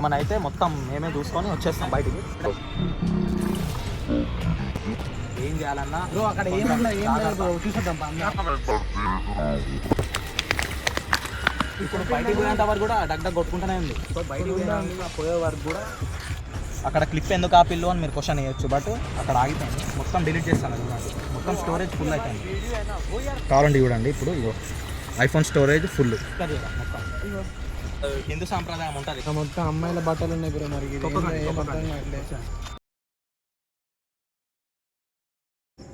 ఏమైనా అయితే మొత్తం మేమే చూసుకొని వచ్చేస్తాం బయటికి. ఏం చేయాలన్నా బ్రో అక్కడ ఇప్పుడు బయటికి పోయేంత వరకు కూడా డగ్ కొట్టుకుంటూనే ఉంది. సో బయటికి పోయే వరకు కూడా అక్కడ క్లిప్ ఎందుకు ఆపిల్లు అని మీరు క్వశ్చన్ వేయచ్చు. బట్ అక్కడ ఆగిపోయింది, మొత్తం డిలీట్ చేస్తాను. అది మొత్తం స్టోరేజ్ ఫుల్ అయిపోయింది. కావాలండి చూడండి, ఇప్పుడు ఇగో ఐఫోన్ స్టోరేజ్ ఫుల్. మొత్తం హిందూ సాంప్రదాయం ఉంటుంది. మొత్తం అమ్మాయిల బట్టలు ఉన్నాయి బ్రో. మరి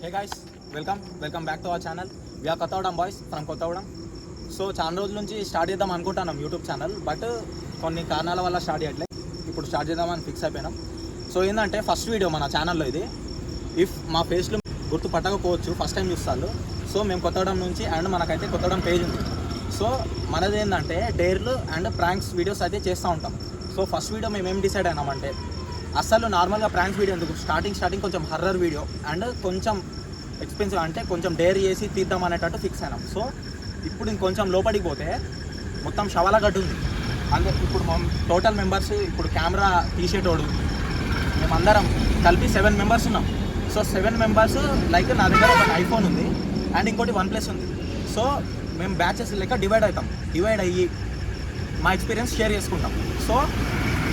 hey guys, welcome back to our channel. We are Kothagudem boys from Kothagudem. So చాలా రోజుల నుంచి స్టార్ట్ చేద్దాం అనుకుంటున్నాం యూట్యూబ్ ఛానల్. బట్ కొన్ని కారణాల వల్ల స్టార్ట్ చేయట్లేదు. ఇప్పుడు స్టార్ట్ చేద్దామని ఫిక్స్ అయిపోయినాం. సో ఏంటంటే ఫస్ట్ వీడియో మన ఛానల్లో ఇది. ఇఫ్ మా ఫేస్లో గుర్తుపట్టకపోవచ్చు, ఫస్ట్ టైం చూస్తారు. సో మేము కొత్తగూడెం నుంచి అండ్ మనకైతే కొత్తగూడెం పేజ్ ఉంది. సో మనది ఏంటంటే డేర్లు అండ్ ప్రాంక్స్ వీడియోస్ అయితే చేస్తూ ఉంటాం. సో ఫస్ట్ వీడియో మేము ఏం డిసైడ్ అయినామంటే అసలు నార్మల్గా ప్రాంక్స్ వీడియో ఎందుకు, స్టార్టింగ్ కొంచెం హర్రర్ వీడియో అండ్ కొంచెం ఎక్స్పెన్సివ్, అంటే కొంచెం డేర్ చేసి తీద్దాం అనేటట్టు ఫిక్స్ అయినాం. సో ఇప్పుడు ఇంకొంచెం లోపలికి పోతే మొత్తం శవాలగడ్డ ఉంది. అంటే ఇప్పుడు టోటల్ మెంబర్స్, ఇప్పుడు కెమెరా తీసేటోడు మేమందరం కలిపి 7 మెంబర్స్ ఉన్నాం. సో 7 మెంబర్స్ లైక్ నా దగ్గర ఒక ఐఫోన్ ఉంది అండ్ ఇంకోటి OnePlus ఉంది. సో మేము బ్యాచెస్ లెక్క డివైడ్ అయ్యి మా ఎక్స్పీరియన్స్ షేర్ చేసుకుంటాం. సో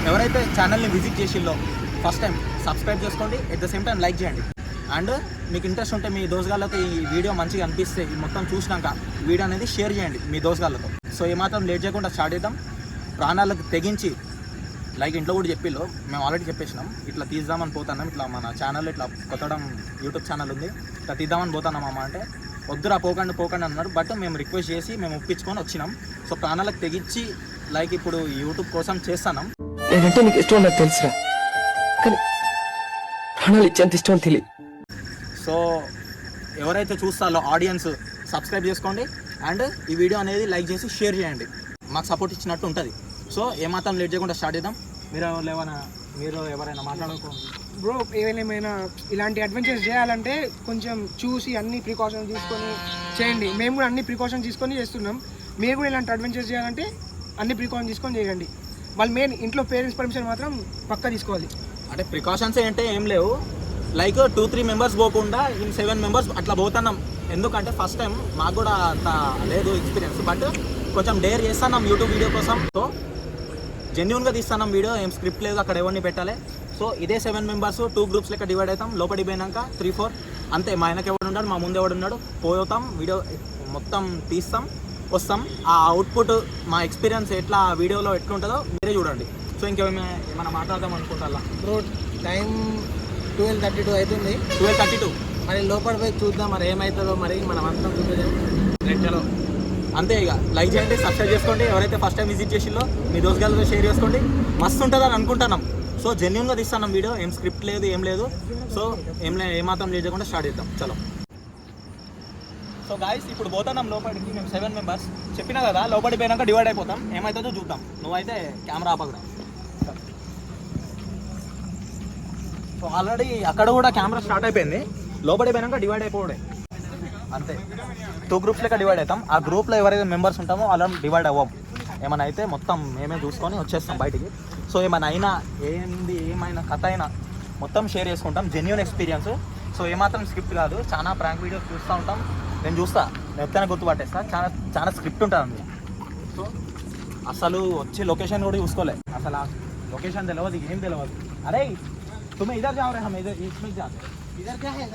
ఎవరైతే ఛానల్ని విజిట్ చేసిల్లో ఫస్ట్ టైం సబ్స్క్రైబ్ చేసుకోండి, at the same time like చేయండి. అండ్ మీకు ఇంట్రెస్ట్ ఉంటే మీ దోస్తుగాళ్ళతో ఈ వీడియో మంచిగా అనిపిస్తే ఈ మొత్తం చూసినాక వీడియో అనేది షేర్ చేయండి మీ దోస్తుగాళ్ళతో. సో ఏమాత్రం లేట్ చేయకుండా స్టార్ట్ చేద్దాం. ప్రాణాలకు తెగించి లైక్ ఇంట్లో కూడా చెప్పిల్లో, మేము ఆల్రెడీ చెప్పేసినాం ఇట్లా తీద్దామని పోతున్నాం. ఇట్లా మన ఛానల్ ఇట్లా కొత్తడం యూట్యూబ్ ఛానల్ ఉంది, ఇట్లా తీద్దామని పోతున్నాం అమ్మ అంటే వద్దురా పోకండి అన్నారు. బట్ మేము రిక్వెస్ట్ చేసి మేము ఒప్పించుకొని వచ్చినాం. సో ప్రాణాలకు తెగించి లైక్ ఇప్పుడు యూట్యూబ్ కోసం చేస్తున్నాం. నేనంటే నీకు ఇష్టం నాకు తెలుసురా, కానీ ప్రాణాలు ఇచ్చేంత ఇష్టం తెలియదు. సో ఎవరైతే చూస్తారో ఆడియన్స్ సబ్స్క్రైబ్ చేసుకోండి అండ్ ఈ వీడియో అనేది లైక్ చేసి షేర్ చేయండి, మాకు సపోర్ట్ ఇచ్చినట్టు ఉంటుంది. సో ఏమాత్రం లేట్ చేయకుండా స్టార్ట్ చేద్దాం. మీరు ఎవరైనా మాట్లాడుకోండి బ్రో. ఏమైనా ఇలాంటి అడ్వెంచర్స్ చేయాలంటే కొంచెం చూసి అన్ని ప్రికాషన్స్ తీసుకొని చేయండి. మేము కూడా అన్ని ప్రికాషన్స్ తీసుకొని చేస్తున్నాం. మీరు కూడా ఇలాంటి అడ్వెంచర్స్ చేయాలంటే అన్ని ప్రికాషన్స్ తీసుకొని చేయండి. వాళ్ళు మెయిన్ ఇంట్లో పేరెంట్స్ పర్మిషన్ మాత్రం పక్కా తీసుకోవాలి. అంటే ప్రికాషన్స్ అంటే ఏం లేవు, లైక్ 2-3 మెంబర్స్ పోకుండా 7 మెంబర్స్ అట్లా పోతున్నాం. ఎందుకంటే ఫస్ట్ టైం మాకు కూడా అంత లేదు ఎక్స్పీరియన్స్, బట్ కొంచెం డేర్ చేస్తున్నాం యూట్యూబ్ వీడియో కోసం. సో జెన్యున్గా తీస్తున్నాం వీడియో, ఏం స్క్రిప్ట్ లేదు, అక్కడ ఎవరిని పెట్టాలి. సో ఇదే 7 మెంబర్స్ 2 గ్రూప్స్ లెక్క డివైడ్ అవుతాం. లోపలికి పోయినాక 3-4 అంతే. మా ఆయనకి ఎవడు ఉన్నాడు, మా ముందు ఎవడు ఉన్నాడు, పోతాం వీడియో మొత్తం తీస్తాం, వస్తాం. ఆ అవుట్పుట్ మా ఎక్స్పీరియన్స్ ఎట్లా వీడియోలో ఎట్లుంటుందో మీరే చూడండి. సో ఇంకేమైనా మాట్లాడదాం అనుకుంటా బ్రో. టైం 12:32 అవుతుంది. 12:32 మరి లోపల పోయి చూద్దాం మరి ఏమవుతుందో. మరి మనం అంతా చలో అంతే. ఇక లైక్ చేయండి, సబ్స్క్రైబ్ చేసుకోండి. ఎవరైతే ఫస్ట్ టైం విజిట్ చేసిందో మీ దోస్తుగాళ్ళతో షేర్ చేసుకోండి. మస్తు ఉంటుందని అనుకుంటున్నాం. సో జెన్యున్గా తీస్తున్నాం వీడియో, ఏం స్క్రిప్ట్ లేదు, ఏం లేదు. సో ఏమాత్రం లేట్ చేయకుండా స్టార్ట్ చేద్దాం. చలో. సో గాయ్స్ ఇప్పుడు పోతున్నాం లోపలికి. మేము 7 మెంబర్స్ చెప్పినా కదా, లోపలికి పోయినాక డివైడ్ అయిపోతాం. ఏమవుతుందో చూద్దాం. నువ్వైతే కెమెరా ఆపకురా. సో ఆల్రెడీ అక్కడ కూడా కెమెరా స్టార్ట్ అయిపోయింది. లోపలికి పోయినాక డివైడ్ అయిపోవడే అంతే. 2 గ్రూప్స్ లెక్క డివైడ్ అవుతాం. ఆ గ్రూప్లో ఎవరైతే మెంబర్స్ ఉంటామో అలా డివైడ్ అవ్వం. ఏమైనా అయితే మొత్తం మేమే చూసుకొని వచ్చేస్తాం బయటికి. సో ఏమైనా కథ అయినా మొత్తం షేర్ చేసుకుంటాం, జెన్యూన్ ఎక్స్పీరియన్స్. సో ఏమాత్రం స్క్రిప్ట్ కాదు. చాలా ప్రాంక్ వీడియోస్ చూస్తూ ఉంటాం. నేను ఎప్పుడైనా గుర్తుపట్టేస్తా. చాలా స్క్రిప్ట్ ఉంటుంది. సో అసలు వచ్చే లొకేషన్ కూడా చూసుకోలే. అసలు ఆ లొకేషన్ తెలియదు, ఏం తెలియదు. అరే तुम्हें इधर जाओ रहे, हम इधर इसमें जाते हैं. इधर क्या है?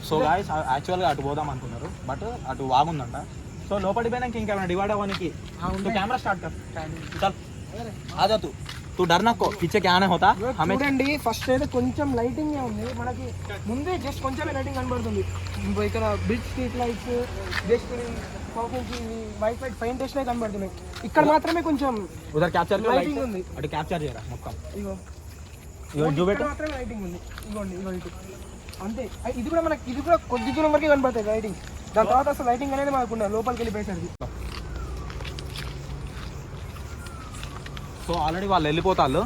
సో గాయ్స్ యాక్చువల్గా అటు పోదాం అనుకున్నారు, బట్ అటు వాగుందంట. సో లోపలికి పోయినాక ఇంకేమైనా డివైడ్ అవ్వడానికి కెమెరా స్టార్ట్ कर आजा तू डरना को पीछे क्या आने होता. చూడండి ఫస్ట్ అయితే కొంచెం లైటింగ్ ఉంది మనకి, ముందే జస్ట్ కొంచెం లైటింగ్ కనబడుతుంది. ఇక్కడ bridge street lights, just white white paint వేసినా కనబడుతున్నాయి. ఇక్కడ మాత్రమే కొంచెం ఉదర్ క్యాప్చర్ లైటింగ్ ఉంది. అటు క్యాప్చర్ చేయరా మొత్తం. ఇగో మాత్రమే లైటింగ్ ఉంది. ఇగోండి అంతే. ఇది కూడా కొద్ది దూరం వరకే కనబడుతుంది లైటింగ్. దాని తర్వాత అసలు లైటింగ్ అనేది మనకు లోపలికి వెళ్ళిపోయేసరికి. సో ఆల్రెడీ వాళ్ళు వెళ్ళిపోతారు.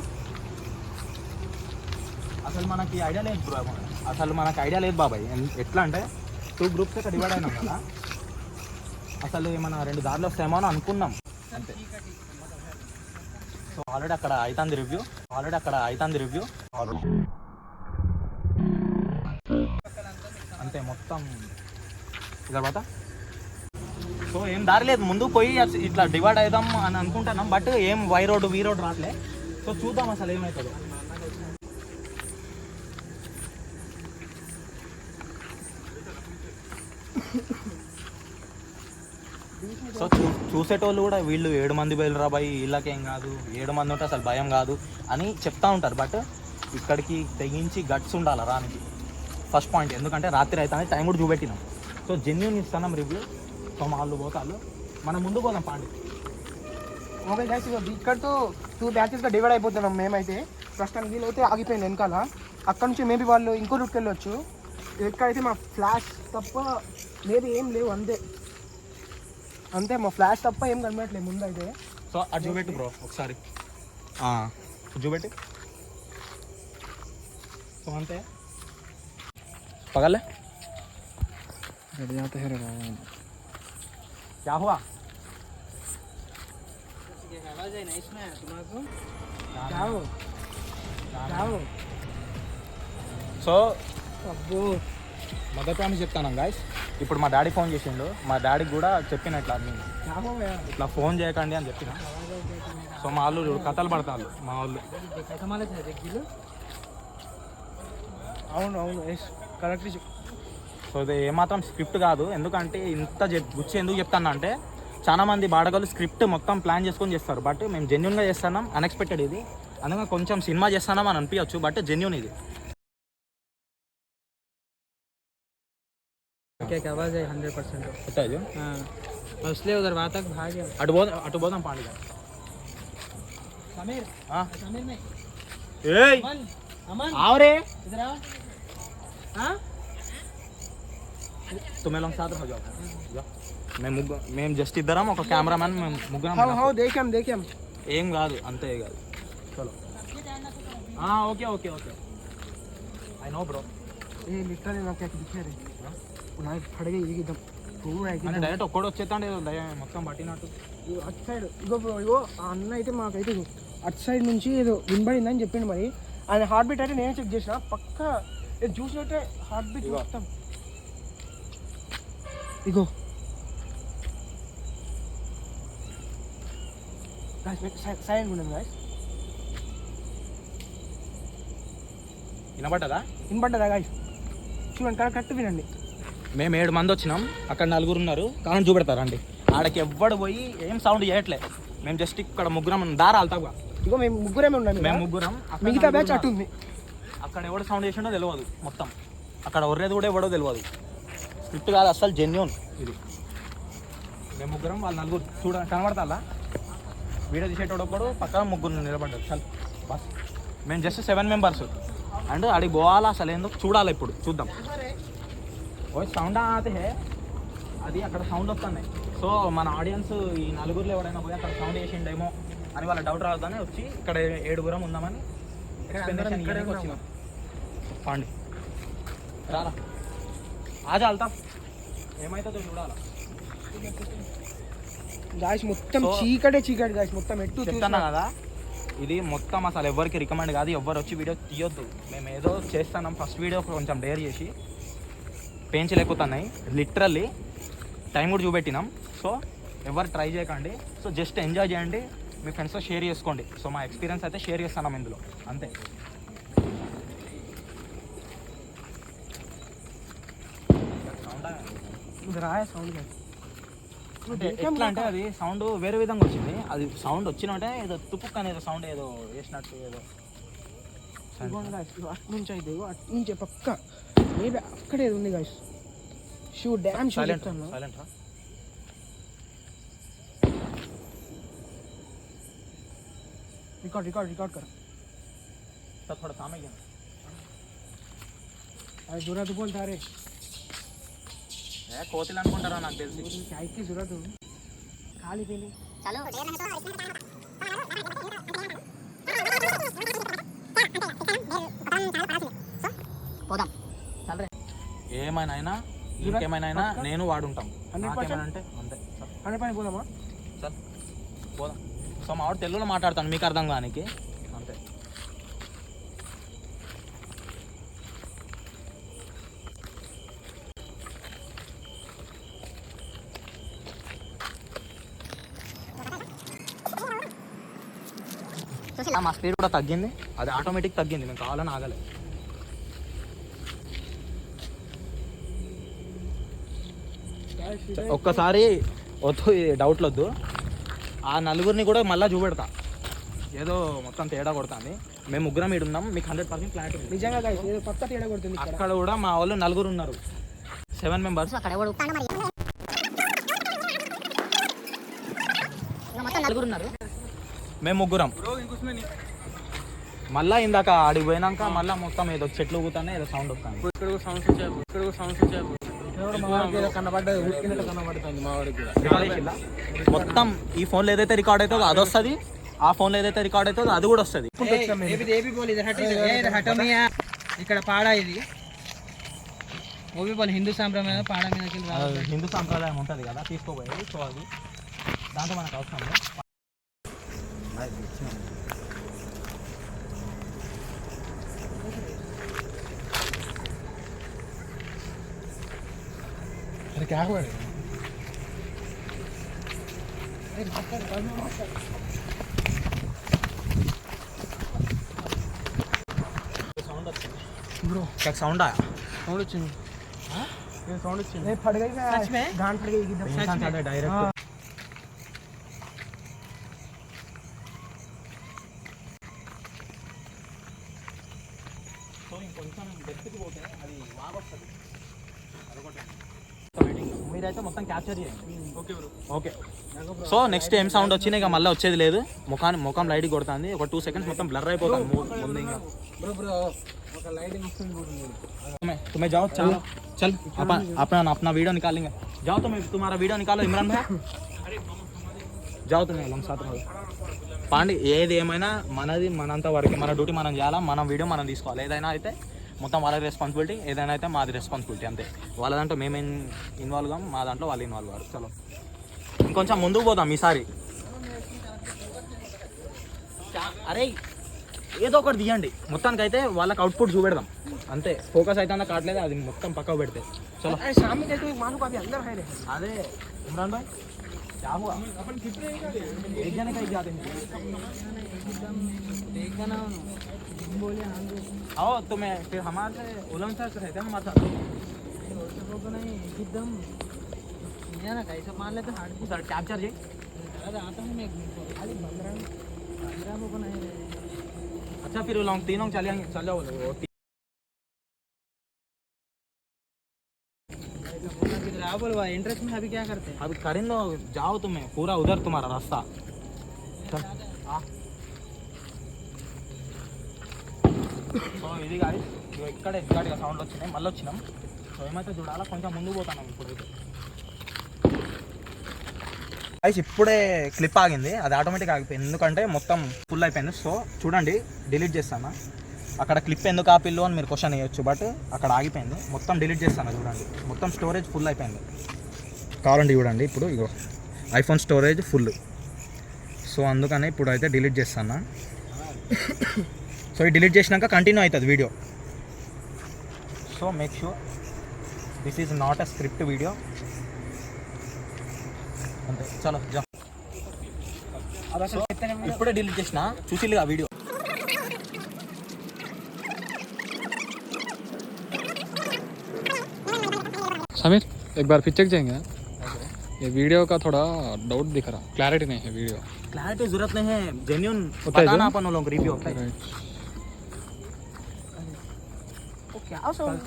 అసలు మనకి ఐడియా లేదు బ్రో, ఐడియా లేదు బాబాయ్. ఎట్లా అంటే 2 గ్రూప్స్ ఇక్కడ డివైడ్ అయినాం కదా, అసలు ఏమన్నా 2 దారులు వస్తాయేమో అని అనుకున్నాం అంతే. సో ఆల్రెడీ అక్కడ అవుతుంది రివ్యూ అంతే మొత్తం తర్వాత. సో ఏం దారి లేదు, ముందు పోయి ఇట్లా డివైడ్ అవుదాం అని అనుకుంటున్నాం, బట్ ఏం వై రోడ్ వీ రోడ్ రావట్లే. సో చూద్దాం అసలు ఏమవుతుందో. సో చూసేటోళ్ళు కూడా వీళ్ళు 7 మంది బయలురా బాయ్, వీళ్ళకేం కాదు, 7 మంది ఉంటే అసలు భయం కాదు అని చెప్తా ఉంటారు. బట్ ఇక్కడికి తెగించి గట్స్ ఉండాలి రానికి, ఫస్ట్ పాయింట్. ఎందుకంటే రాత్రి అయితే టైం కూడా చూపెట్టినాం. సో జెన్యూన్ ఇస్తున్నాం రివ్యూ. సో మా వాళ్ళు పోతాళ్ళు, మనం ముందు పోదాం పాండి. ఓకే గైస్, ఇక్కడితో 2 బ్యాచెస్గా డివైడ్ అయిపోతున్నాం మేమైతే. ప్రస్తుతానికి వీళ్ళైతే ఆగిపోయింది వెనకాల, అక్కడ నుంచి మేబీ వాళ్ళు ఇంకో రూట్కి వెళ్ళొచ్చు. ఎక్కడైతే మా ఫ్లాష్ తప్ప లేదు, ఏం లేవు, అంతే మా ఫ్లాష్ తప్ప ఏం కనబడట్లేదు ముందు అయితే. సో అది చూపెట్టు బ్రో ఒకసారి, చూపెట్టి. సో అంతే పగలే రెడీ आता है क्या हुआ? आवाज है ना इसमें तुम्हारे क्या हो సో అబ్బో మొదట అని చెప్తాను గాయస్. ఇప్పుడు మా డాడీ ఫోన్ చేసిండు, మా డాడీకి కూడా చెప్పిన ఇట్లా ఇట్లా ఫోన్ చేయకండి అని చెప్పిన. సో మా వాళ్ళు కథలు పడతారు మా వాళ్ళు. అవును కరెక్ట్. సో ఇది ఏమాత్రం స్క్రిప్ట్ కాదు. ఎందుకంటే ఇంత గుచ్చి ఎందుకు చెప్తాను అంటే, చాలా మంది బాడగలు స్క్రిప్ట్ మొత్తం ప్లాన్ చేసుకొని చేస్తారు, బట్ మేము జెన్యున్గా చేస్తున్నాం. అన్ఎక్స్పెక్టెడ్ ఇది, అందుకని కొంచెం సినిమా చేస్తున్నాం అని అనిపించచ్చు, బట్ జెన్యున్ ఇది. आवाज है 100%. इसलिए उधर वहाँ तक भाग गया. అటు పోదాం పాండి. समीर नहीं अमन आओ रे, इधर आओ. हाँ तुम्हें लोग साथ हो जाओ. మేము జస్ట్ ఇద్దరం, ఒక కెమెరామెన్, మేము ముగ్గురం. देखें ఏం కాదు, అంతే కాదు. చలో okay okay okay I know bro. ये लिटरली ना क्या दिखे रे ना खड़े गए एकदम पूरा అంటే డైరెక్ట్ ఒక్కడు వచ్చేస్తాండి మొత్తం పట్టినట్టు. అటు సైడ్ ఇగో ఆ అన్న అయితే మాకైతే అటు సైడ్ నుంచి ఏదో వినబడిందని చెప్పిండు. మరి ఆయన హార్ట్ బీట్ అయితే నేనే చెక్ చేసిన, పక్క చూసినట్టే హార్ట్ బీట్ మొత్తం. ఇగో సైలెంట్ ఉండండి గాయస్. వినబడ్డదా గాయస్? చూడండి కరెక్ట్ వినండి. మేము 7 మంది వచ్చినాం, అక్కడ 4 ఉన్నారు. కానీ చూపెడతారండి, ఆడకి ఎవ్వడు పోయి ఏం సౌండ్ చేయట్లే. మేము జస్ట్ ఇక్కడ ముగ్గురం దారా అల్తాగా. ఇగో మేము ముగ్గురమే ఉన్నాం, మేము ముగ్గురం. మిగతా బ్యాచ్ అటు ఉంది. అక్కడ ఎవడో సౌండ్ చేసిండో తెలియదు, మొత్తం అక్కడ ఒర్రేది కూడా ఎవడో తెలియదు. స్క్రిప్ట్ కాదు అసలు, జెన్యూన్ ఇది. మేము ముగ్గురం, వాళ్ళు 4 చూడ కనబడతా. వీడియో తీసేటోడు ఒకడు, పక్కన 3 నిలబడ్డారు. చల్ బస్, మేము జస్ట్ 7 మెంబర్స్. అండ్ అడిగి పోవాలా అసలు ఏందో చూడాలి. ఇప్పుడు చూద్దాం. ఓ సౌండ్ ఆతే అది అక్కడ సౌండ్ వస్తున్నాయి. సో మన ఆడియన్స్ ఈ 4 ఎవడైనా పోయి అక్కడ సౌండ్ చేసిండేమో అని వాళ్ళ డౌట్ రావద్దని వచ్చి ఇక్కడ 7 ఉందామని ఎక్స్ప్లెనేషన్ ఇక్కడికి వచ్చినాం. పాండి రాలా, ఆజా వెళ్తాం, ఏమైతుందో చూడాలా. గాయస్ మొత్తం చీకటే గాయస్, మొత్తం ఎట్టు చెప్తున్నా కదా. ఇది మొత్తం అసలు ఎవరికి రికమెండ్ కాదు, ఎవరు వచ్చి వీడియో తీయొద్దు. మేము ఏదో చేస్తున్నాం, ఫస్ట్ వీడియో కొంచెం డేర్ చేసి పెంచులు ఎక్కుతున్నాయి లిటరల్లీ, టైం కూడా చూపెట్టినాం. సో ఎవరు ట్రై చేయకండి. సో జస్ట్ ఎంజాయ్ చేయండి, మీ ఫ్రెండ్స్తో షేర్ చేసుకోండి. సో మా ఎక్స్పీరియన్స్ అయితే షేర్ చేస్తున్నాం ఇందులో, అంతే. ఎట్లా అంటే అది సౌండ్ వేరే విధంగా వచ్చింది. అది సౌండ్ వచ్చినట్టే ఏదో తుపుక్ అనేది సౌండ్ ఏదో వేసినట్టు ఏదో. అటు నుంచి అయితే అటు నుంచి పక్క మేబీ అక్కడే ఉంది గాయస్. షూ డ్యామ్ షూ చెప్తాను. रिकॉर्ड कर. तो थोड़ा काम है क्या? अरे जरूरत बोलता रे కోతిలు అనుకుంటారా నాకు తెలిసి. చాయ్కి జరూరత్ ఖాళీ పేలి చలో పోదాం. చల్ రే, ఏమైనా ఇంకేమైనా నేను వాడుంటాం. 100% అంటే అంతే. 100% పోదామా? చల్ పోదాం. సో సో మా వాడు తెలుగులో మాట్లాడతాను మీకు అర్థం కానికి అంతే. మా స్పీడ్ కూడా తగ్గింది, అది ఆటోమేటిక్ తగ్గింది, మేము కావాలని ఆగలే. ఒక్కసారి వద్దు డౌట్లు వద్దు, ఆ నలుగురిని కూడా మళ్ళీ చూపెడతా, ఏదో మొత్తం తేడా కొడుతుంది. మేము ముగ్గురం ఈడు ఉన్నాం, మీకు 100% ఫ్లాట్ ఉంది. నిజంగా guys, ఏదో పక్క తేడా కొడుతుంది ఇక్కడ. అక్కడ కూడా మా వాళ్ళు నలుగురు ఉన్నారు, 7 మెంబర్స్. అక్కడ నలుగురు ఉన్నారు, మేము ముగ్గురం. మళ్ళా ఇందాక ఆడికి పోయినాక మళ్ళీ మొత్తం ఏదో చెట్లు ఊగుతానే ఏదో సౌండ్ వస్తుంది. మొత్తం ఈ ఫోన్లో ఏదైతే రికార్డ్ అవుతుందో అది వస్తుంది, ఆ ఫోన్లో ఏదైతే రికార్డ్ అవుతుందో అది కూడా వస్తుంది. ఇక్కడ పాడా ఇది హిందూ సాంప్రదాయం పాడా మీద హిందూ సాంప్రదాయం ఉంటుంది కదా తీసుకోపోయేది. సో అది దాంట్లో మనకు అవసరం లేదు. क्या हुआ ब्रो क्या साउंड आया? साउंड వచ్చింది. ये साउंड వచ్చింది. नहीं फट गई सच में, गांड फट गई एकदम सच में डायरेक्ट. సో ఇంకొంచెం డెప్త్కి పోతే అది వాగొస్తుంది. మీరైతే మొత్తం క్యాప్చర్ చేయండి. Okay bro, okay. So next ఏం సౌండ్ వచ్చినా ఇక మళ్ళీ వచ్చేది లేదు. ముఖం లైట్ కొడుతుంది, ఒక 2 seconds మొత్తం బ్లర్ అయిపోతుంది ముందు. ఇంకా तुम्हें जाओ, चलो चल अपना वीडियो निकालेंगे. जाओ तुम्हारा वीडियो निकालो इमरान भाई, जाओ तुम्हें हम साथ रहो. పాండి ఏది ఏమైనా మనది మనంత వరకు, మన డ్యూటీ మనం చేయాలా, మనం వీడియో మనం తీసుకోవాలి. ఏదైనా అయితే మొత్తం వాళ్ళ రెస్పాన్సిబిలిటీ, ఏదైనా అయితే మాది రెస్పాన్సిబిలిటీ అంతే. వాళ్ళ దాంట్లో మేము ఇన్వాల్వ్ కాం, మా దాంట్లో వాళ్ళు ఇన్వాల్వ్ కాదు. చలో ఇంకొంచెం ముందుకు పోదాం ఈసారి. అరే ఏదో ఒకటి తీయండి, మొత్తానికి అయితే వాళ్ళకి అవుట్పుట్ చూపెడదాం అంతే. ఫోకస్ అయితే కావట్లేదు, అది మొత్తం పక్కకు పెడితే. చలో అదే ఇమ్రాన్ భాయ్ क्या हुआ? एक जने का ही जाते हैं. आओ तुम्हें फिर हमारे उलम सर रहते हैं हमारे साथ. एकदम ना कैसे मान लेते हार्ड सर कैप्चर जी आता हूँ मैं. अच्छा फिर लॉन्ग तीनों चल जाओ. बोलवा इंटरेस्ट में अभी क्या करते हैं? अभी करें लो, जाओ तुम्हें पूरा उधर तुम्हारा रास्ता. సో ఇది కాదు, ఇక్కడ ఎగ్జాక్ట్గా సౌండ్ వచ్చినాయి, మళ్ళీ వచ్చినాం. సో ఏమైతే చూడాలా, కొంచెం ముందుకు పోతాను ఇప్పుడైతే. గైస్ ఇప్పుడే క్లిప్ ఆగింది, అది ఆటోమేటిక్ ఆగిపోయింది ఎందుకంటే మొత్తం ఫుల్ అయిపోయింది. సో చూడండి, డిలీట్ చేస్తాను. అక్కడ క్లిప్ ఎందుకు ఆపిల్లు అని మీరు క్వశ్చన్ వేయచ్చు, బట్ అక్కడ ఆగిపోయింది. మొత్తం డిలీట్ చేస్తాను చూడండి, మొత్తం స్టోరేజ్ ఫుల్ అయిపోయింది. కావాలండి చూడండి, ఇప్పుడు ఇగో ఐఫోన్ స్టోరేజ్ ఫుల్. సో అందుకని ఇప్పుడు అయితే డిలీట్ చేస్తాను. సో ఇది డిలీట్ చేసినాక కంటిన్యూ అవుతుంది video. So make sure this is not a script video అంతే. చలో జా. ఇప్పుడే డిలీట్ చేసిన, చూసిల్లుగా వీడియో. समीर एक बार फिर चेक जाएंगे. ये वीडियो का थोड़ा डाउट दिख रहा, क्लैरिटी नहीं है वीडियो. क्लैरिटी जरूरत नहीं है, जेन्युइन बताना अपन लोग रिव्यू होता है. क्या सौंड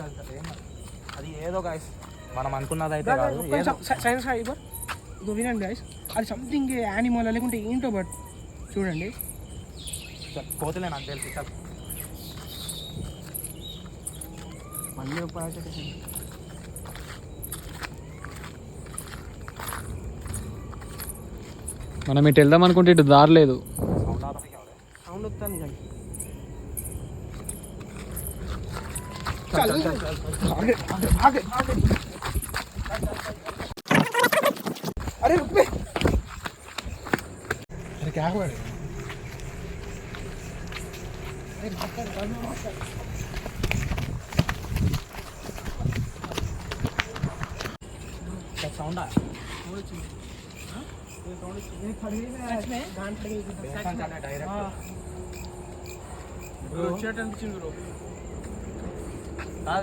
అది ఏదో గైస్ మనం అనుకున్నది అయితే కాదు. సైన్స్ ఫైబర్ ఇదో వినండి గైస్, అది సంథింగ్ యానిమల్ లేకుంటే ఏంటో, బట్ చూడండి కోతులే నాకు తెలుసు. సార్ మళ్ళీ మనం ఇటు వెళ్దాం అనుకుంటే ఇటు దారి లేదు. సౌండ్ వస్తుంది కానీ अरे रुक बे. अरे क्या साउंड आया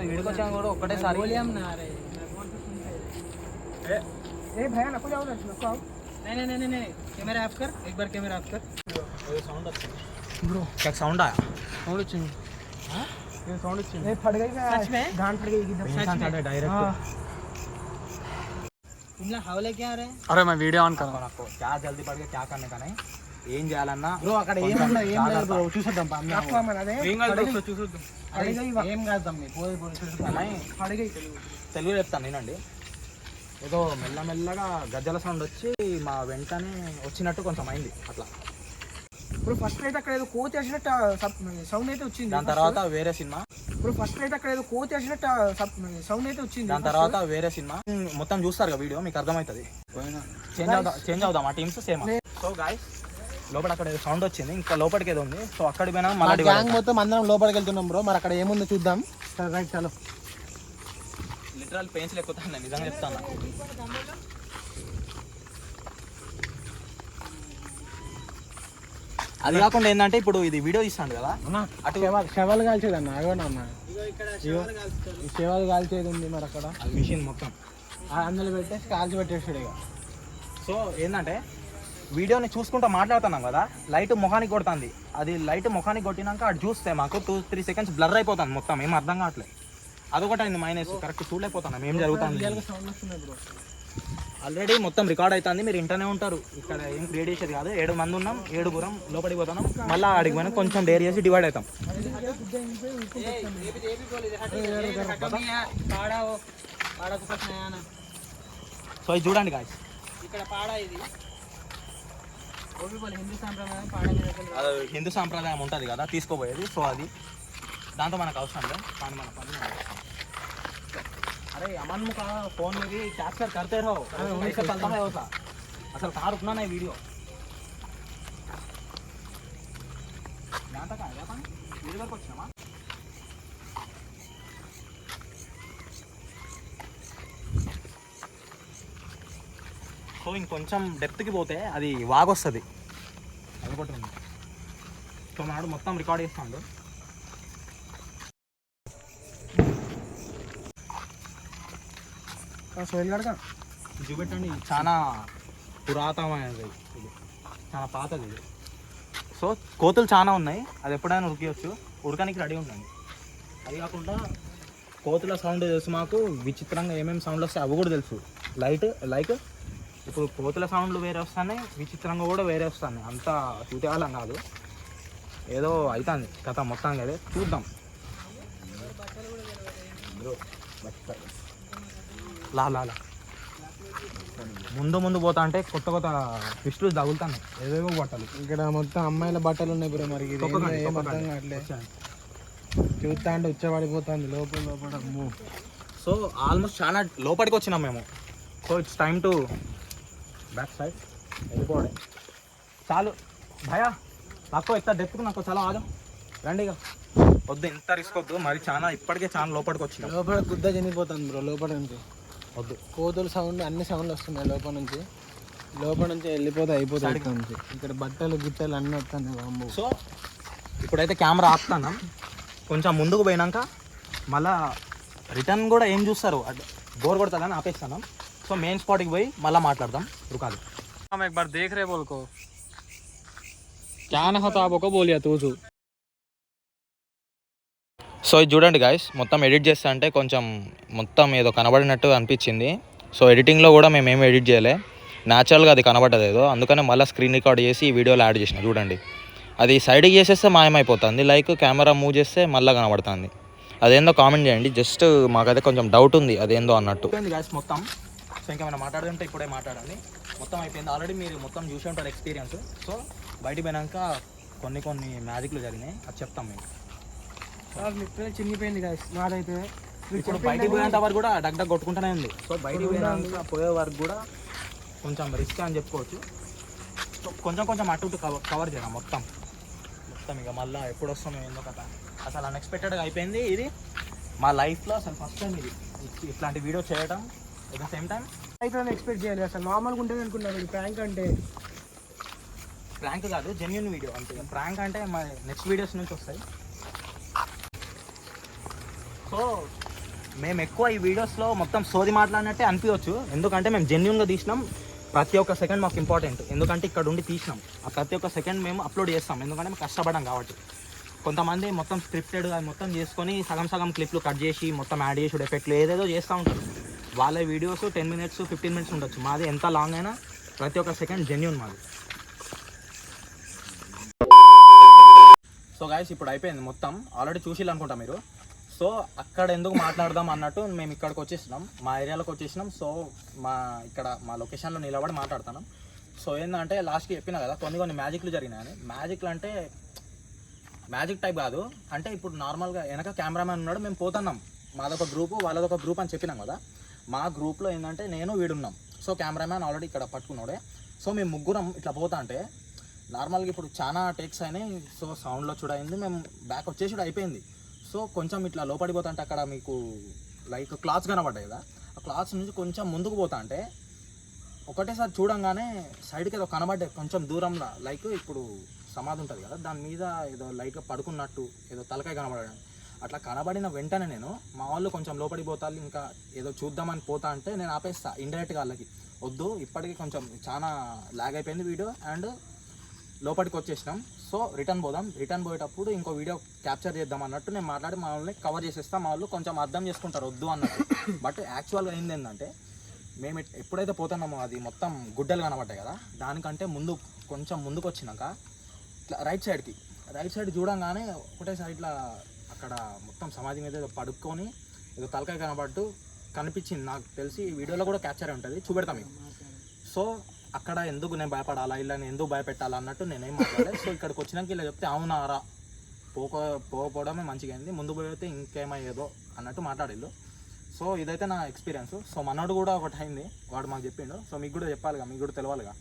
వీడికి వచ్చాము కూడా ఒక్కటేసారి ए भैया नको जाओ ना नको आओ नहीं कैमरा ऑफ कर एक बार कैमरा ऑफ कर साउंड ब्रो क्या साउंड आया సౌండ్ వచ్చింది ये साउंड వచ్చింది ए फट गई सच में? गांड फट गई एकदम सच में? डायरेक्ट तुम लोग हवले क्या आ रहे हैं అరే मैं वीडियो ऑन कर रहा हूँ నాకు क्या जल्दी पड़ गया क्या करने का नहीं ఏం చేయాలన్నా బ్రో అక్కడ ఏం లేదు బ్రో చూసేద్దాం आपको मन अरे చూసేద్దాం फट गई ఏం కాదు తమ్మి పోయి చూసేద్దాం फट गई తెలుగు చెప్తాను నేనండి ఏదో మెల్లమెల్లగా గజ్జల సౌండ్ వచ్చి మా వెంటనే వచ్చినట్టు కొంచెం అయింది అట్లా ఇప్పుడు ఫస్ట్ అయితే అక్కడ ఏదో కోతి వచ్చినట్టు సౌండ్ అయితే వచ్చింది దాని తర్వాత వేరే సినిమా ఇప్పుడు ఫస్ట్ అయితే అక్కడ ఏదో కోతి వచ్చినట్టు సౌండ్ అయితే వచ్చింది దాని తర్వాత వేరే సినిమా మొత్తం చూస్తారు కదా వీడియో మీకు అర్థమవుతుంది చేంజ్ అవుదాం ఆ టీమ్స్ సేమ్ సో గాయ్స్ లోపల అక్కడ ఏదో సౌండ్ వచ్చింది ఇంకా లోపలికి ఏదో ఉంది సో అక్కడికి పోయినా మళ్ళీ గ్యాంగ్ మొత్తం అందరం లోపలికి వెళ్తున్నాం బ్రో మరి అక్కడ ఏముందో చూద్దాం రైట్ చలో లిటరల్ పెయిన్స్ ఎక్కుతాను నిజంగా చెప్తాను అది కాకుండా ఏంటంటే ఇప్పుడు ఇది వీడియో తీస్తాను కదా అటు శవాలు కాల్చేది అన్న అగోనా అన్న ఈ శవాలు కాల్చేది ఉంది మరి అక్కడ మిషన్ మొత్తం అందులో పెట్టేసి కాల్చి పెట్టేసాడు ఇక సో ఏంటంటే వీడియోని చూసుకుంటూ మాట్లాడుతున్నాం కదా లైట్ ముఖానికి కొడుతుంది అది లైట్ ముఖానికి కొట్టినాక అటు చూస్తే మాకు 2-3 సెకండ్స్ బ్లర్ అయిపోతుంది మొత్తం ఏం అర్థం కావట్లేదు అదొకటి అయింది మైనస్ కరెక్ట్ చూడలేకపోతున్నాం ఏం జరుగుతుంది సౌండ్ వస్తున్నాయి బ్రో ఆల్రెడీ మొత్తం రికార్డ్ అవుతుంది మీరు ఇంటనే ఉంటారు ఇక్కడ ఏం క్రియేట్ చేసేది కాదు 7 మంది ఉన్నాం 7 లోపలికి పోతున్నాం మళ్ళీ ఆడికి పోయినా కొంచెం డేర్ చేసి డివైడ్ అవుతాం సో ఇది చూడండి గాయస్ ఇక్కడ పాడా ఇది హిందూ సాంప్రదాయం అది హిందూ సాంప్రదాయం ఉంటుంది కదా తీసుకోబోయేది సో అది దాంతో మనకు అవసరం లేదు కానీ మన పని మనం చేస్తాం. अरे अमन मुका फोन में भी कैप्चर करते रहो ऐसा चलता है होता असल कहाँ रुकना नहीं वीडियो यहाँ तक आएगा पानी वीडियो पर क्षमा సో ఇంకొంచెం డెప్త్కి పోతే అది వాగొస్తుంది అది ఒకటి ఉంది సో నాడు మొత్తం రికార్డ్ చేస్తాడు సోహెల్ గడ్గా చూపెట్టండి చాలా పురాతనమైనది ఇది చాలా పాతది ఇది సో కోతులు చాలా ఉన్నాయి అది ఎప్పుడైనా ఉరికియచ్చు ఉరకనికి రెడీ ఉండండి అది కాకుండా కోతుల సౌండ్ తెలుసు మాకు విచిత్రంగా ఏమేమి సౌండ్లు వస్తాయి అవి కూడా తెలుసు లైక్ ఇప్పుడు కోతుల సౌండ్లు వేరే వస్తున్నాయి విచిత్రంగా కూడా వేరే వస్తున్నాయి అంతా చూతేవాళ్ళం కాదు ఏదో అవుతుంది కథ మొత్తం కదా చూద్దాం లా ముందు పోతా అంటే కొత్త ఫిస్టులు తగులుతాయి ఏవేవో బట్టలు ఇక్కడ మొత్తం అమ్మాయిల బట్టలు ఉన్నాయి బ్రో మరి ఇది ఏం అర్థం కావట్లేదు చూస్తా అంటే ఉచ్చబడిపోతుంది లోపల అమ్మో. సో ఆల్మోస్ట్ చాలా లోపలికి వచ్చినాం మేము so it's time to back side వెళ్ళిపోవడం చాలు భయా నాకు ఎంత డెప్త్కు నాకు చాలా ఆదం రండి ఇక వద్దు ఎంత రిస్క్ వద్దు మరి చాలా ఇప్పటికే చాలా లోపలికి వచ్చినాం లోపల గుద్ద చనిపోతుంది బ్రో లోపల నుంచి వద్దు కోతుల సౌండ్ అన్ని సౌండ్లు వస్తున్నాయి లోపల నుంచి వెళ్ళిపోతే అయిపోతుంది ఇక్కడ నుంచి ఇక్కడ బట్టలు గిట్టలు అన్నీ వస్తున్నాయి బాంబు సో ఇప్పుడైతే కెమెరా ఆపుతాను కొంచెం ముందుకు పోయినాక మళ్ళా రిటర్న్ కూడా ఏం చూస్తారు బోర్ కొడతాదని ఆపేస్తాను సో మెయిన్ స్పాట్కి పోయి మళ్ళీ మాట్లాడదాం రుకాలి हम एक बार देख रहे बोल को क्या ना होता आपको बोलिया तू సో ఇది చూడండి గాయస్ మొత్తం ఎడిట్ చేస్తా అంటే కొంచెం మొత్తం ఏదో కనబడినట్టు అనిపించింది సో ఎడిటింగ్లో కూడా మేము ఏమి ఎడిట్ చేయలే న్యాచురల్గా అది కనబడ్డది ఏదో అందుకనే మళ్ళీ స్క్రీన్ రికార్డ్ చేసి ఈ వీడియోలో యాడ్ చేసిన చూడండి అది సైడ్కి చేసేస్తే మాయమైపోతుంది లైక్ కెమెరా మూవ్ చేస్తే మళ్ళీ కనబడుతుంది అదేందో కామెంట్ చేయండి జస్ట్ మాకైతే కొంచెం డౌట్ ఉంది అదేందో అన్నట్టు గాయస్ మొత్తం సో ఇంకేమైనా మాట్లాడుతుంటే ఇప్పుడే మాట్లాడండి మొత్తం అయిపోయింది ఆల్రెడీ మీరు మొత్తం చూసి ఉంటారు ఎక్స్పీరియన్స్ సో బయటికి పోయినాక కొన్ని మ్యాజిక్లు జరిగినాయి అది చెప్తాం మేము లిటరల్ చినిగిపోయింది గాయస్ నాదైతే ఇప్పుడు బయటికి పోయేంత వరకు కూడా డగ్ కొట్టుకుంటూనే ఉంది సో బయటికి పోయినాక పోయే వరకు కూడా కొంచెం రిస్క్ అని చెప్పుకోవచ్చు సో కొంచెం కొంచెం అటు ఇటు కవర్ చేయడం మొత్తం ఇక మళ్ళీ ఎప్పుడు వస్తాం ఏందో కథ. అసలు అన్ఎక్స్పెక్టెడ్గా అయిపోయింది ఇది మా లైఫ్లో. అసలు ఫస్ట్ టైం ఇది ఇట్లాంటి వీడియో చేయడం. ఎట్ ద సేమ్ టైం అయితే ఎక్స్పెక్ట్ చేయాలి, అసలు నార్మల్గా ఉంటుంది అనుకున్నాను. ప్రాంక్ అంటే ప్రాంక్ కాదు, జెన్యున్ వీడియో అంతే. ప్రాంక్ అంటే మా నెక్స్ట్ వీడియోస్ నుంచి వస్తాయి. సో మేము ఎక్కువ ఈ వీడియోస్లో మొత్తం సోది మాట్లాడినట్టే అనిపించవచ్చు, ఎందుకంటే మేము జెన్యున్గా తీసినాం. ప్రతి ఒక్క సెకండ్ మాకు ఇంపార్టెంట్, ఎందుకంటే ఇక్కడ ఉండి తీసినాం. ఆ ప్రతి ఒక్క సెకండ్ మేము అప్లోడ్ చేస్తాం, ఎందుకంటే మేము కష్టపడాం కాబట్టి. కొంతమంది మొత్తం స్క్రిప్టెడ్ అది మొత్తం చేసుకొని సగం సగం క్లిప్లు కట్ చేసి మొత్తం యాడ్ చేసుడు ఎఫెక్ట్లు ఏదేదో చేస్తూ ఉంటారు. వాళ్ళ వీడియోస్ 10 minutes 15 minutes ఉండొచ్చు, మాది ఎంత లాంగ్ అయినా ప్రతి ఒక్క సెకండ్ జెన్యున్ మాది. సో గాయస్ ఇప్పుడు అయిపోయింది మొత్తం, ఆల్రెడీ చూసిల్లు అనుకుంటా మీరు. సో అక్కడ ఎందుకు మాట్లాడదాం అన్నట్టు మేము ఇక్కడికి వచ్చేసినాం, మా ఏరియాలోకి వచ్చేసినాం. సో మా లొకేషన్లో నిలబడి మాట్లాడుతున్నాం. సో ఏంటంటే లాస్ట్కి చెప్పినా కదా కొన్ని మ్యాజిక్లు జరిగినాయని. మ్యాజిక్లు అంటే మ్యాజిక్ టైప్ కాదు, అంటే ఇప్పుడు నార్మల్గా వెనక కెమెరామ్యాన్ ఉన్నాడు, మేము పోతున్నాం, మాదొక గ్రూపు వాళ్ళదొక గ్రూప్ అని చెప్పినాం కదా. మా గ్రూప్లో ఏంటంటే నేను వీడున్నాం. సో కెమెరామ్యాన్ ఆల్రెడీ ఇక్కడ పట్టుకున్నాడే. సో మేము ముగ్గురం ఇట్లా పోతా అంటే నార్మల్గా ఇప్పుడు చాలా టేక్స్ అయినాయి. సో సౌండ్లో చూడైంది, మేము బ్యాక్ వచ్చేసి అయిపోయింది. సో కొంచెం ఇట్లా లోపడిపోతా అంటే అక్కడ మీకు లైక్ క్లాత్స్ కనబడ్డాయి కదా, ఆ క్లాత్స్ నుంచి కొంచెం ముందుకు పోతా అంటే ఒకటేసారి చూడంగానే సైడ్కి ఏదో కనబడ్డాయి కొంచెం దూరంలో. లైక్ ఇప్పుడు సమాధి ఉంటుంది కదా, దాని మీద ఏదో లైట్గా పడుకున్నట్టు ఏదో తలకాయ కనబడడం. అట్లా కనబడిన వెంటనే నేను మా వాళ్ళు కొంచెం లోపడిపోతారు, ఇంకా ఏదో చూద్దామని పోతా అంటే నేను ఆపేస్తా ఇండైరెక్ట్గా వాళ్ళకి, వద్దు ఇప్పటికీ కొంచెం చాలా లాగ్ అయిపోయింది వీడియో అండ్ లోపలికి వచ్చేసినాం. సో రిటర్న్ పోదాం, రిటర్న్ పోయేటప్పుడు ఇంకో వీడియో క్యాప్చర్ చేద్దాం అన్నట్టు నేను మాట్లాడి మా వాళ్ళని కవర్ చేసేస్తాం. మా వాళ్ళు కొంచెం అర్థం చేసుకుంటారు వద్దు అన్నట్టు. బట్ యాక్చువల్గా అయింది ఏంటంటే మేము ఎప్పుడైతే పోతున్నామో అది మొత్తం గుడ్డలు కనబడ్డాయి కదా, దానికంటే ముందు కొంచెం ముందుకు వచ్చినాక ఇట్లా రైట్ సైడ్ చూడంగానే ఒకటేసారి ఇట్లా అక్కడ మొత్తం సమాధి మీద ఏదో పడుకొని ఏదో తలకాయ కనబడ్డు కనిపించింది. నాకు తెలిసి ఈ వీడియోలో కూడా క్యాప్చర్ అయి ఉంటుంది, చూపెడతాం మీకు. సో అక్కడ ఎందుకు నేను భయపడాలా, ఇలా నేను ఎందుకు భయపెట్టాలా అన్నట్టు నేనేం మాట్లాడలేదు. సో ఇక్కడికి వచ్చినాక ఇలా చెప్తే అవునారా పోకపోవడమే మంచిగా అయింది, ముందు పోయితే ఇంకేమయ్యేదో అన్నట్టు మాట్లాడిల్లు. సో ఇదైతే నా ఎక్స్పీరియన్స్. సో మనోడు కూడా ఒకటి అయింది, వాడు మాకు చెప్పిండు. సో మీకు కూడా చెప్పాలిగా, మీకు కూడా తెలవాలిగా.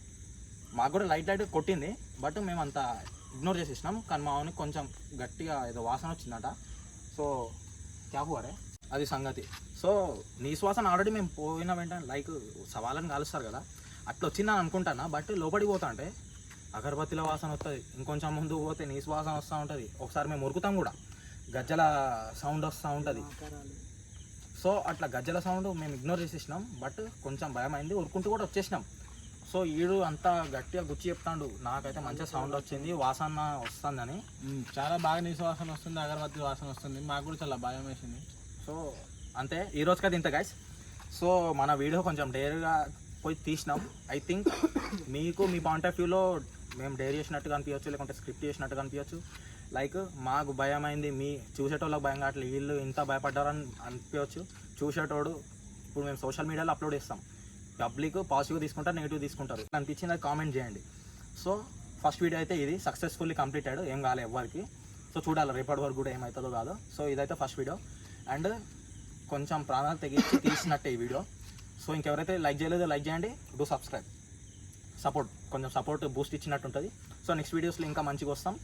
మాకు కూడా లైట్ కొట్టింది, బట్ మేము అంతా ఇగ్నోర్ చేసేసినాం. కానీ మా వానికి కొంచెం గట్టిగా ఏదో వాసన వచ్చిందట. సో క్యాపువారే అది సంగతి. సో నీ శ్వాసన ఆల్రెడీ మేము పోయిన వెంటనే లైక్ సవాలని కాలుస్తారు కదా, అట్లా వచ్చిందని అనుకుంటానా. బట్ లోపలికి పోతా అంటే అగరబత్తిల వాసన వస్తుంది, ఇంకొంచెం ముందు పోతే నీ శ్వాసన వస్తూ ఉంటుంది. ఒకసారి మేము ఉరుకుతాం కూడా, గజ్జల సౌండ్ వస్తూ ఉంటుంది. సో అట్లా గజ్జల సౌండ్ మేము ఇగ్నోర్ చేసేసినాం, బట్ కొంచెం భయం అయింది, ఉరుకుంటూ కూడా వచ్చేసినాం. సో ఈడు అంతా గట్టిగా గుచ్చి చెప్తాడు, నాకైతే మంచిగా సౌండ్ వచ్చింది, వాసన వస్తుందని. చాలా బాగా నీసు వాసన వస్తుంది, అగరబత్తి వాసన వస్తుంది, మాకు కూడా చాలా భయం వేసింది. సో అంతే, ఈ రోజుకైతే ఇంత గైస్. సో మన వీడియో కొంచెం డేర్గా పోయి తీసినాం. ఐ థింక్ మీకు మీ పాయింట్ ఆఫ్ వ్యూలో మేము డేర్ చేసినట్టుగా అనిపించవచ్చు, లేకుంటే స్క్రిప్ట్ చేసినట్టుగా అనిపించవచ్చు. లైక్ మాకు భయం అయింది, మీ చూసేటోళ్ళకి భయం కావట్లేదు, వీళ్ళు ఇంత భయపడ్డారని అనిపించవచ్చు. చూసేటోడు ఇప్పుడు మేము సోషల్ మీడియాలో అప్లోడ్ చేస్తాం, పబ్లిక్ పాజిటివ్ తీసుకుంటారు, నెగిటివ్ తీసుకుంటారు, అనిపించింది అది కామెంట్ చేయండి. సో ఫస్ట్ వీడియో అయితే ఇది సక్సెస్ఫుల్లీ కంప్లీటెడ్, ఏం కాలే ఎవ్వరికి. సో చూడాలి రేపటి వరకు కూడా ఏమవుతుందో కాదు. సో ఇదైతే ఫస్ట్ వీడియో అండ్ కొంచెం ప్రాణాలు తెగించి తీసినట్టే ఈ వీడియో. సో ఇంకెవరైతే లైక్ చేయలేదో లైక్ చేయండి, డూ సబ్స్క్రైబ్, కొంచెం సపోర్ట్ బూస్ట్ ఇచ్చినట్టు ఉంటుంది. సో నెక్స్ట్ వీడియోస్లో ఇంకా మంచిగా వస్తాం.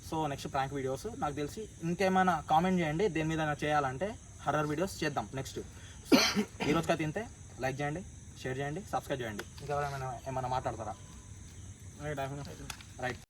సో నెక్స్ట్ ప్రాంక్ వీడియోస్ నాకు తెలిసి ఇంకేమైనా కామెంట్ చేయండి, దేని మీద చేయాలంటే హర్రర్ వీడియోస్ చేద్దాం నెక్స్ట్. సో ఈరోజుకైతే ఇంతే, లైక్ చేయండి, షేర్ చేయండి, సబ్స్క్రైబ్ చేయండి. ఇంకెవరైనా ఏమైనా మాట్లాడతారా? రైట్.